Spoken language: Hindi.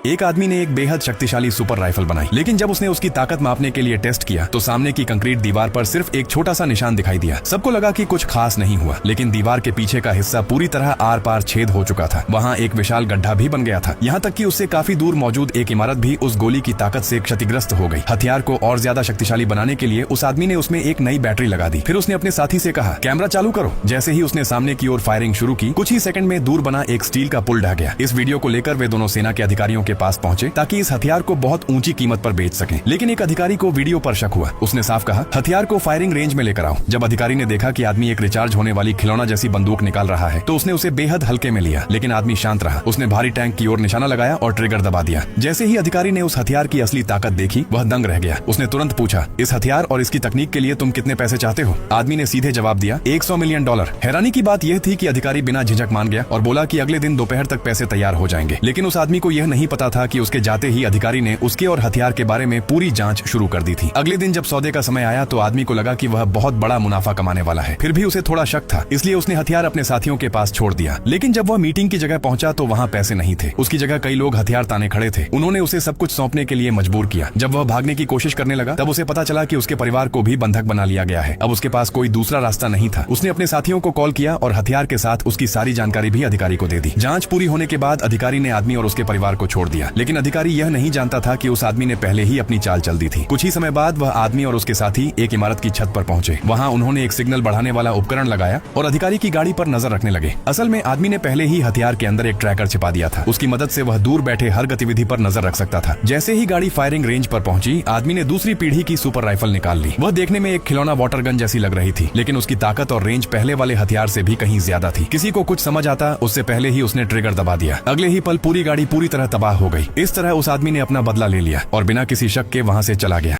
एक आदमी ने एक बेहद शक्तिशाली सुपर राइफल बनाई, लेकिन जब उसने उसकी ताकत मापने के लिए टेस्ट किया तो सामने की कंक्रीट दीवार पर सिर्फ एक छोटा सा निशान दिखाई दिया। सबको लगा कि कुछ खास नहीं हुआ, लेकिन दीवार के पीछे का हिस्सा पूरी तरह आर पार छेद हो चुका था। वहाँ एक विशाल गड्ढा भी बन गया था, यहाँ तक कि उससे काफी दूर मौजूद एक इमारत भी उस गोली की ताकत से क्षतिग्रस्त हो गई। हथियार को और ज्यादा शक्तिशाली बनाने के लिए उस आदमी ने उसमें एक नई बैटरी लगा दी। फिर उसने अपने साथी से कहा, कैमरा चालू करो। जैसे ही उसने सामने की ओर फायरिंग शुरू की, कुछ ही सेकंड में दूर बना एक स्टील का पुल ढह गया। इस वीडियो को लेकर वे दोनों सेना के अधिकारियों के पास पहुंचे ताकि इस हथियार को बहुत ऊंची कीमत पर बेच सकें। लेकिन एक अधिकारी को वीडियो पर शक हुआ। उसने साफ कहा, हथियार को फायरिंग रेंज में लेकर आओ। जब अधिकारी ने देखा कि आदमी एक रिचार्ज होने वाली खिलौना जैसी बंदूक निकाल रहा है तो उसने उसे बेहद हल्के में लिया, लेकिन आदमी शांत रहा। उसने भारी टैंक की ओर निशाना लगाया और ट्रिगर दबा दिया। जैसे ही अधिकारी ने उस हथियार की असली ताकत देखी, वह दंग रह गया। उसने तुरंत पूछा, इस हथियार और इसकी तकनीक के लिए तुम कितने पैसे चाहते हो? आदमी ने सीधे जवाब दिया, $100 मिलियन। हैरानी की बात यह थी कि अधिकारी बिना झिझक मान गया और बोला कि अगले दिन दोपहर तक पैसे तैयार हो जाएंगे। लेकिन उस आदमी को यह नहीं पता था कि उसके जाते ही अधिकारी ने उसके और हथियार के बारे में पूरी जांच शुरू कर दी थी। अगले दिन जब सौदे का समय आया तो आदमी को लगा कि वह बहुत बड़ा मुनाफा कमाने वाला है। फिर भी उसे थोड़ा शक था, इसलिए उसने हथियार अपने साथियों के पास छोड़ दिया। लेकिन जब वह मीटिंग की जगह पहुंचा तो वहाँ पैसे नहीं थे। उसकी जगह कई लोग हथियार ताने खड़े थे। उन्होंने उसे सब कुछ सौंपने के लिए मजबूर किया। जब वह भागने की कोशिश करने लगा तब उसे पता चला कि उसके परिवार को भी बंधक बना लिया गया है। अब उसके पास कोई दूसरा रास्ता नहीं था। उसने अपने साथियों को कॉल किया और हथियार के साथ उसकी सारी जानकारी भी अधिकारी को दे दी। जांच पूरी होने के बाद अधिकारी ने आदमी और उसके परिवार को छोड़ दिया, लेकिन अधिकारी यह नहीं जानता था कि उस आदमी ने पहले ही अपनी चाल चल दी थी। कुछ ही समय बाद वह आदमी और उसके साथी एक इमारत की छत पर पहुंचे। वहां उन्होंने एक सिग्नल बढ़ाने वाला उपकरण लगाया और अधिकारी की गाड़ी पर नजर रखने लगे। असल में आदमी ने पहले ही हथियार के अंदर एक ट्रैकर छिपा दिया था। उसकी मदद से वह दूर बैठे हर गतिविधि पर नजर रख सकता था। जैसे ही गाड़ी फायरिंग रेंज पर पहुंची, आदमी ने दूसरी पीढ़ी की सुपर राइफल निकाल ली। वह देखने में एक खिलौना वाटर गन जैसी लग रही थी, लेकिन उसकी ताकत और रेंज पहले वाले हथियार से भी कहीं ज्यादा थी। किसी को कुछ समझ आता उससे पहले ही उसने ट्रिगर दबा दिया। अगले ही पल पूरी गाड़ी पूरी तरह तबाह हो गई। इस तरह उस आदमी ने अपना बदला ले लिया और बिना किसी शक के वहां से चला गया।